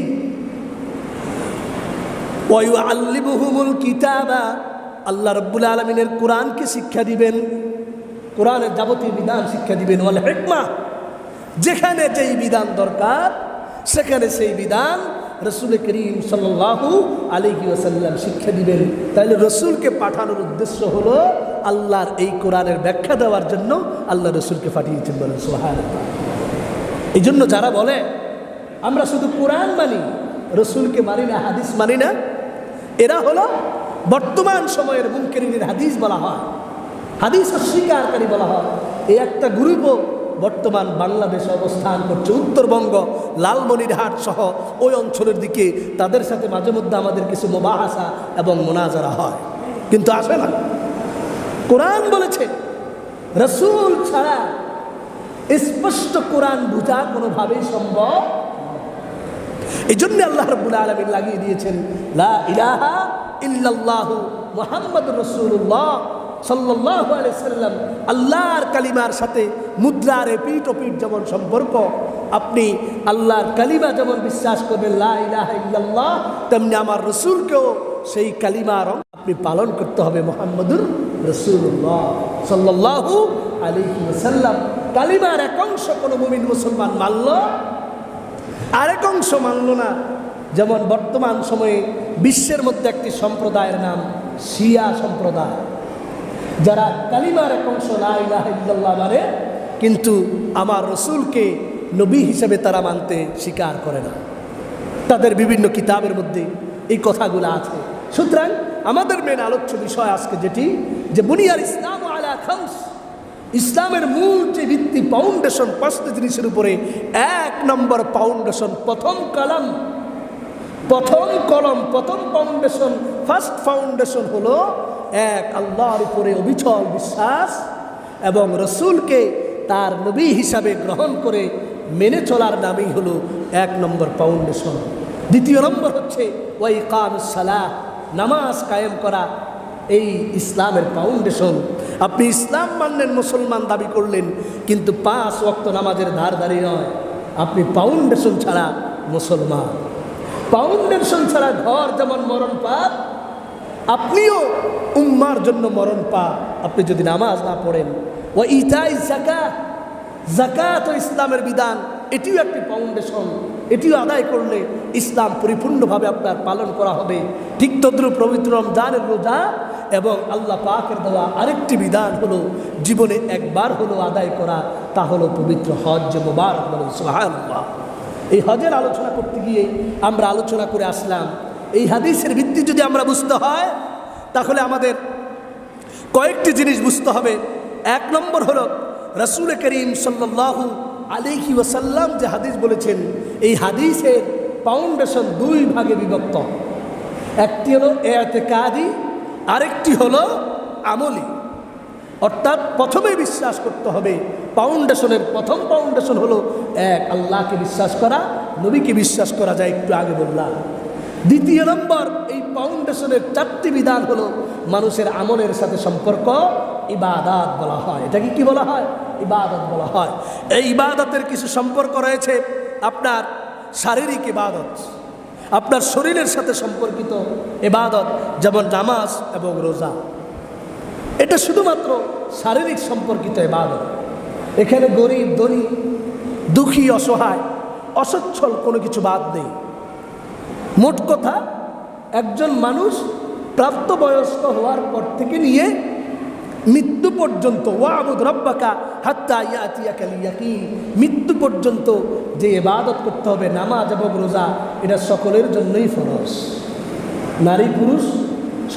ওয়া ইউআল্লিমুহুমুল কিতাবা, আল্লাহ রাব্বুল আলামিনের কোরআনকে শিক্ষা দিবেন, কোরআনের যাবতীয় বিধান শিক্ষা দিবেন। ওয়াল হিকমা, যেখানে যেই বিধান দরকার সেখানে সেই বিধান রাসূল করিম সাল্লাল্লাহু আলাইহি ওয়াসাল্লাম শিক্ষা দিবেন। তাহলে রাসূলকে পাঠানোর উদ্দেশ্য হলো আল্লাহর এই কোরআনের ব্যাখ্যা দেওয়ার জন্য আল্লাহ রাসূলকে পাঠিয়েছেন। বলেন সুবহানাল্লাহ। এই জন্য যারা বলে আমরা শুধু কোরআন মানি, রাসূলকে মানি না, হাদিস মানি না, এরা হলো বর্তমান সময়ের মুনকারিনের হাদিস বলা হয়, হাদিস অস্বীকারী বলা হয়। এই একটা গ্রুপও বর্তমান বাংলাদেশে অবস্থান করছে, উত্তরবঙ্গ, লালমনিরহাট সহ ওই অঞ্চলের দিকে। তাদের সাথে মাঝে মধ্যে আমাদের কিছু মুবাহাসা এবং মুনাজারা হয়, কিন্তু আসে না। কোরআন বলেছে রাসূল ছাড়া স্পষ্ট কোরআন বোঝা কোনোভাবেই সম্ভব। এই জন্য আল্লাহ রাব্বুল আলামিন লাগিয়ে দিয়েছেন লা ইলাহা ইল্লাল্লাহু মুহাম্মাদুর রাসূলুল্লাহ সাল্লাল্লাহু আলাইহি সাল্লাম। আল্লাহর কালিমার সাথে মুদ্রার এপিঠ ওপিঠ যেমন সম্পর্ক, আপনি আল্লাহর কালিমা যেমন বিশ্বাস করবেন লা ইলাহা ইল্লাল্লাহ, তেমনি আমার রসুলকেও সেই কালিমার আপনি পালন করতে হবে মুহাম্মাদুর রাসূলুল্লাহ সাল্লাল্লাহু আলাইহি ওয়াসাল্লাম। কালিমার এক অংশ কোনো মুমিন মুসলমান মানল, আরেক অংশ মানল না। যেমন বর্তমান সময়ে বিশ্বের মধ্যে একটি সম্প্রদায়ের নাম শিয়া সম্প্রদায়, যারা কালিমার এক অংশ লা ইলাহা ইল্লাল্লাহ মানে, কিন্তু আমার রসুলকে নবী হিসেবে তারা মানতে স্বীকার করে না। তাদের বিভিন্ন কিতাবের মধ্যে এই কথাগুলো আছে। সুতরাং আমাদের মেন আলোচ্য বিষয় আজকে যেটি, যে বুনিয়াল ইসলাম আলা খামস, ইসলামের মূল যে ভিত্তি ফাউন্ডেশন, পাঁচটি জিনিসের উপরে এক নম্বর ফাউন্ডেশন, প্রথম ফাউন্ডেশন, ফার্স্ট ফাউন্ডেশন হলো এক আল্লাহর উপরে অবিচল বিশ্বাস এবং রসুলকে তার নবী হিসাবে গ্রহণ করে মেনে চলার নামই হলো এক নম্বর ফাউন্ডেশন। দ্বিতীয় নম্বর হচ্ছে ওয়া ইকামুস সালাহ, নামাজ কায়েম করা, এই ইসলামের ফাউন্ডেশন। আপনি ইসলাম মানলেন, মুসলমান দাবি করলেন, কিন্তু 5 ওয়াক্ত নামাজের ধারধারি নয়। আপনি ফাউন্ডেশন ছাড়া মুসলমান। ফাউন্ডেশন ছাড়া ঘর যেমন মরণ পাপ, আপনিও উম্মার জন্য মরণ পাপ আপনি যদি নামাজ না পড়েন। ও ইতাই যাকাত, যাকাত ও ইসলামের বিধান, এটিও একটি ফাউন্ডেশন। এটিও আদায় করলে ইসলাম পরিপূর্ণভাবে আপনার পালন করা হবে। ঠিক তদ্রুপ পবিত্র রমজানের রোজা এবং আল্লাহ পাকের দেওয়া আরেকটি বিধান হলো জীবনে একবার হলো আদায় করা, তা হলো পবিত্র হজ মুবারক, বলেন সুবহানাল্লাহ। এই হজের আলোচনা করতে গিয়ে আমরা আলোচনা করে আসলাম, এই হাদিসের ভিত্তি যদি আমরা বুঝতে হয় তাহলে আমাদের কয়েকটি জিনিস বুঝতে হবে। এক নম্বর হলো রাসূল করিম সাল্লাল্লাহু আলাইহি ওয়াসাল্লাম যে হাদিস বলেছেন, এই হাদিসের ফাউন্ডেশন 2 ভাগে বিভক্ত। একটি হলো ইতিকাদি, আরেকটি হলো আমলি। অর্থাৎ প্রথমে বিশ্বাস করতে হবে, ফাউন্ডেশনের প্রথম ফাউন্ডেশন হলো এক আল্লাহকে বিশ্বাস করা, নবীকে বিশ্বাস করা, যায় একটু আগে বললাম। দ্বিতীয় নম্বর, এই ফাউন্ডেশনের 4টি বিধান হলো মানুষের আমলের সাথে সম্পর্ক, ইবাদত বলা হয়। এটাকে কি বলা হয়? ইবাদত বলা হয়। এই ইবাদতের কিছু সম্পর্ক রয়েছে আপনার শারীরিক ইবাদত, আপনার শরীরের সাথে সম্পর্কিত ইবাদত, যেমন নামাজ এবং রোজা। এটা শুধুমাত্র শারীরিক সম্পর্কিত ইবাদত। এখানে গরিব ধনী, দুঃখী অসহায় অসচ্ছল কোনো কিছু বাদ নেই। মোট কথা, একজন মানুষ প্রাপ্তবয়স্ক হওয়ার পর থেকে নিয়ে মৃত্যু পর্যন্ত, ওয়াবুদ রাব্বাকা হাত্তা ইয়াতিয়াকাল ইয়াকিন, মৃত্যু পর্যন্ত যে ইবাদত করতে হবে, নামাজ এবং রোজা, এটা সকলের জন্যই ফরজ। নারী পুরুষ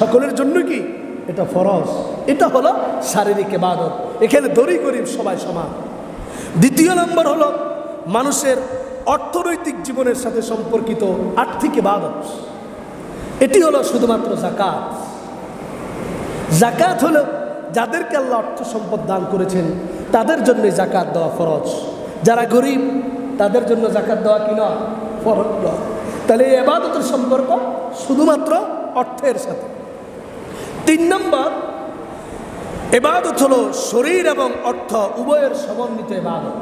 সকলের জন্য কি এটা ফরজ। এটা হলো শারীরিক ইবাদত। এখানে ধনী গরিব সবাই সমান। দ্বিতীয় নম্বর হলো মানুষের অর্থনৈতিক জীবনের সাথে সম্পর্কিত আর্থিক ইবাদত। এটি হলো শুধুমাত্র যাকাত। যাকাত হলো যাদেরকে আল্লাহ অর্থ সম্পদ দান করেছেন তাদের জন্য যাকাত দেওয়া ফরজ। যারা গরিব তাদের জন্য যাকাত দেওয়া কি নয়? ফরজ নয়। তাহলে এই ইবাদতের সম্পর্ক শুধুমাত্র অর্থের সাথে। 3 নম্বর, ইবাদত হলো শরীর এবং অর্থ উভয়ের সমন্বিত ইবাদত,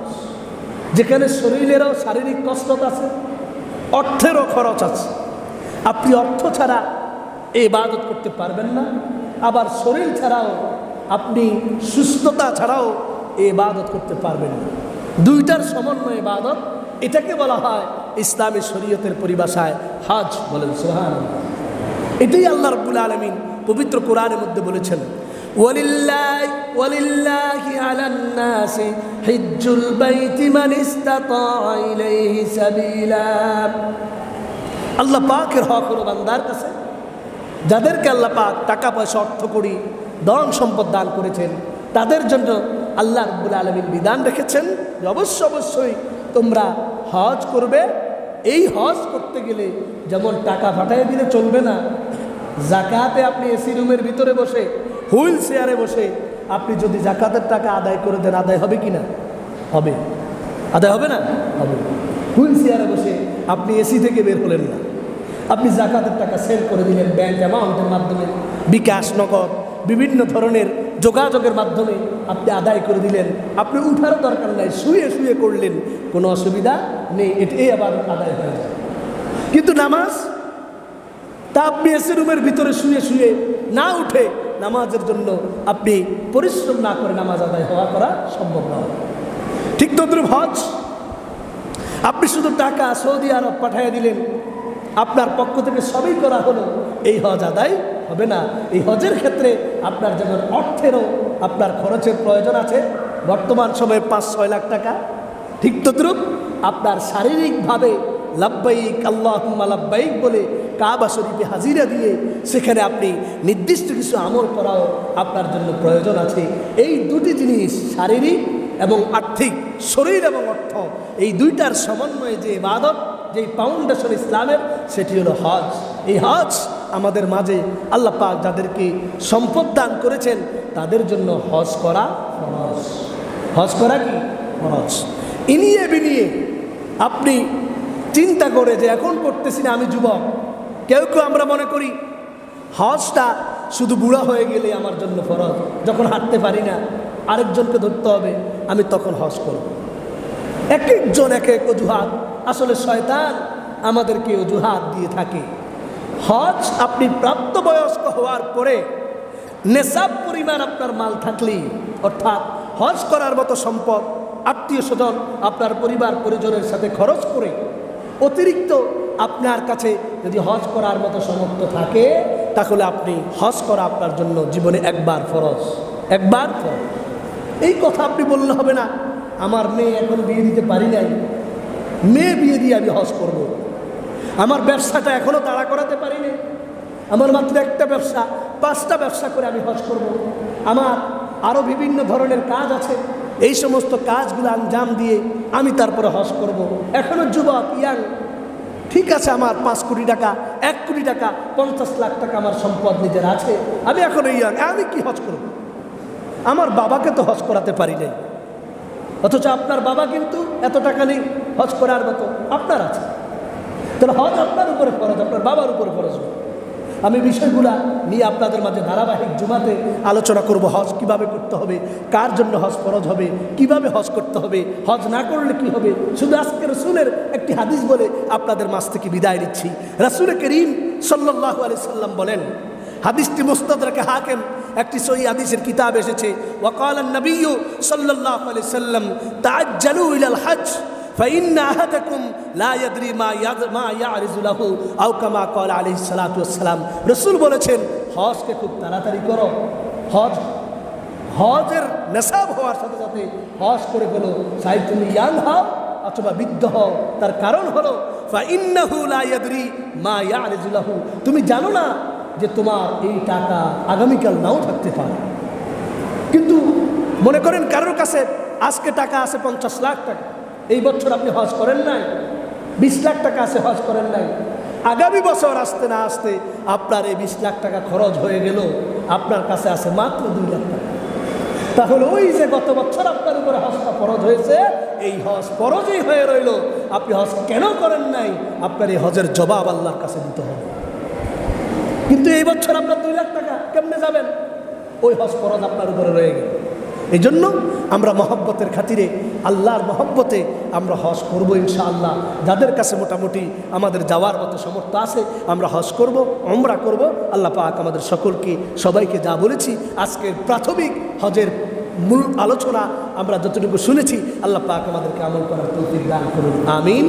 যেখানে শরীরেরও শারীরিক কসরত আছে, অর্থেরও খরচ আছে। আপনি অর্থ ছাড়া এই ইবাদত করতে পারবেন না, আবার শরীর ছাড়াও আপনি সুস্থতা ছাড়াও এই ইবাদত করতে পারবেন না। দুইটার সমন্বয় ইবাদত, এটাকে বলা হয় ইসলামী শরীয়তের পরিভাষায় হজ, বলেন সুবহানাল্লাহ। এটাই আল্লাহ রাব্বুল আলামিন পবিত্র কোরআনের মধ্যে বলেছেন, ওয়ালিল্লাহি আলান নাসি হিজ্জুল বাইতি মান ইসতাতা ইলাইহি সাবিলা। আল্লাহ পাকের হক হলো বান্দার কাছে যাদেরকে আল্লাহ পাক টাকা পয়সা অর্থ করি ধন সম্পদ দান করেছেন, তাদের জন্য আল্লাহ রাব্বুল আলামিন বিধান রেখেছেন যে অবশ্যই তোমরা হজ করবে। এই হজ করতে গেলে যেমন টাকা পাঠিয়ে দিলে চলবে না, জাকাতে আপনি এসি রুমের ভিতরে বসে হুইল চেয়ারে বসে আপনি যদি জাকাতের টাকা আদায় করে দেন, আদায় হবে কি না? হবে। আদায় হবে না? হবে। হুইল চেয়ারে বসে আপনি এসি থেকে বের হলেন না, আপনি জাকাতের টাকা সেল করে দিলেন ব্যাংক অ্যামাউন্টের মাধ্যমে, বিকাশ, নগদ, বিভিন্ন ধরনের যোগাযোগের মাধ্যমে আপনি আদায় করে দিলেন। আপনি উঠারও দরকার নাই, শুয়ে শুয়ে করলেন, কোনো অসুবিধা নেই, এটাই আবার আদায় হয়ে যায়। কিন্তু নামাজ তা আপনি এসি রুমের ভিতরে শুয়ে শুয়ে না উঠে নামাজের জন্য আপনি পরিশ্রম না করে নামাজ আদায় করা সম্ভব নয়। ঠিক তদ্রুপ হজ, আপনি শুধু টাকা সৌদি আরব পাঠিয়ে দিলেন, আপনার পক্ষ থেকে সবই করা হলো, এই হজ আদায় হবে না। এই হজের ক্ষেত্রে আপনার যেমন অর্থেরও আপনার খরচের প্রয়োজন আছে, বর্তমান সময়ে 5-6 লাখ টাকা, ঠিক তদ্রুপ আপনার শারীরিকভাবে লাব্বাইক আল্লাহুম্মা লাব্বাইক বলে কাবা শরীফে হাজিরা দিয়ে সেখানে আপনি নির্দিষ্ট কিছু আমল করাও আপনার জন্য প্রয়োজন আছে। এই দুটি জিনিস, শারীরিক এবং আর্থিক, শরীর এবং অর্থ, এই দুইটার সমন্বয়ে যে ইবাদত, যেই ফাউন্ডেশন ইসলামের, সেটি হলো হজ। এই হজ আমাদের মাঝে আল্লাহ পাক যাদেরকে সম্পদ দান করেছেন তাদের জন্য হজ করা ফরজ। হজ করা কি ফরজ। ইনিয়ে বিনিয়ে আপনি চিন্তা করে যে এখন করতেছি না, আমি যুবক, কেউ আমরা মনে করি হজটা শুধু বুড়া হয়ে গেলে আমার জন্য ফরজ, যখন হাঁটতে পারি না আরেকজনকে ধরতে হবে আমি তখন হজ করব। এক একজন এক এক অজুহাত, আসলে শয়তান আমাদেরকে অজুহাত দিয়ে থাকে। হজ আপনি প্রাপ্তবয়স্ক হওয়ার পরে নেশাব পরিমাণ আপনার মাল থাকলেই, অর্থাৎ হজ করার মতো সম্পদ আত্মীয় স্বজন আপনার পরিবার পরিজনের সাথে খরচ করে অতিরিক্ত আপনার কাছে যদি হজ করার মতো সামর্থ্য থাকে, তাহলে আপনি হজ করা আপনার জন্য জীবনে একবার ফরজ, একবার ফরজ। এই কথা আপনি বললে হবে না, আমার মেয়ে এখন বিয়ে দিতে পারি নাই, মেয়ে বিয়ে দিয়ে আমি হজ করব। আমার ব্যবসাটা এখনও দাঁড়া করাতে পারিনি, আমার মাত্র একটা ব্যবসা, 5টা ব্যবসা করে আমি হজ করব। আমার আরও বিভিন্ন ধরনের কাজ আছে, এই সমস্ত কাজগুলো আঞ্জাম দিয়ে আমি তারপরে হজ করব। এখনও যুবক, ইয়াং, ঠিক আছে, আমার 5 কোটি টাকা, 1 কোটি টাকা, 50 লাখ টাকা আমার সম্পদ নিজের আছে, আমি এখনও ইয়াং, আমি কি হজ করব? আমার বাবাকে তো হজ করাতে পারি নাই, অথচ আপনার বাবা কিন্তু এত টাকা নেই হজ করার মতো, আপনার আছে। তাহলে হজ আপনার উপরে ফরজ, আপনার বাবার উপরে ফরজ। আমি বিষয়গুলা নিয়ে আপনাদের মাঝে ধারাবাহিক জুমাতে আলোচনা করব। হজ কিভাবে করতে হবে, কার জন্য হজ ফরজ হবে, কিভাবে হজ করতে হবে, হজ না করলে কি হবে। শুধু আজকে রাসূলের একটি হাদিস বলে আপনাদের মাঝ থেকে বিদায় নিচ্ছি। রাসূল করিম সাল্লাল্লাহু আলাইহি সাল্লাম বলেন, হাদিসটি মুস্তাদরাকে হাকিম একটি সহিহ হাদিসের কিতাব এসেছে, ওয়াকালা নবিয়্যু সাল্লাল্লাহু আলাইহি সাল্লাম তাআজ্জালু ইলাল হজ فإن أحدكم لا يدري ما يعرض له أو كما قال عليه الصلاة والسلام। রাসূল বলেছেন হজকে খুব তাড়াতাড়ি করো। হজের নেশাব হওয়ার সাথে সাথে হজ করে ফেলো, চাই তুমি ইয়াং হও অথবা বৃদ্ধ হও। তার কারণ হলো فإنه لا يدري ما يعرض له, তুমি জানো না যে তোমার এই টাকা আগামীকাল নাও থাকতে পারে। কিন্তু মনে করেন কারোর কাছে আজকে টাকা আছে 50 লাখ টাকা, এই বছর আপনি হজ করেন নাই, 20 লাখ টাকা আছে হজ করেন নাই, আগামী বছর আসতে না আসতে আপনার এই 20 লাখ টাকা খরচ হয়ে গেল, আপনার কাছে আছে মাত্র 2 লাখ টাকা। তাহলে ওই যে গত বছর আপনার উপরে হজটা ফরজ হয়েছে, এই হজ ফরজই হয়ে রইল, আপনি হজ কেন করেন নাই, আপনার এই হজের জবাব আল্লাহর কাছে দিতে হবে। কিন্তু এই বছর আপনার 2 লাখ টাকা কেমনে যাবেন, ওই হজ ফরজ আপনার উপরে রয়ে গেল। এই জন্য আমরা মহব্বতের খাতিরে, আল্লাহর মহব্বতে আমরা হজ করবো ইনশাআল্লাহ। যাদের কাছে মোটামুটি আমাদের যাওয়ার মতো সামর্থ্য আছে আমরা হজ করব, উমরা করব। আল্লাহ পাক আমাদের সকলকে, সবাইকে যা বলেছি আজকের প্রাথমিক হজের মূল আলোচনা আমরা যতটুকু শুনেছি, আল্লাহ পাক আমাদেরকে আমল করার তৌফিক দান করুন, আমিন।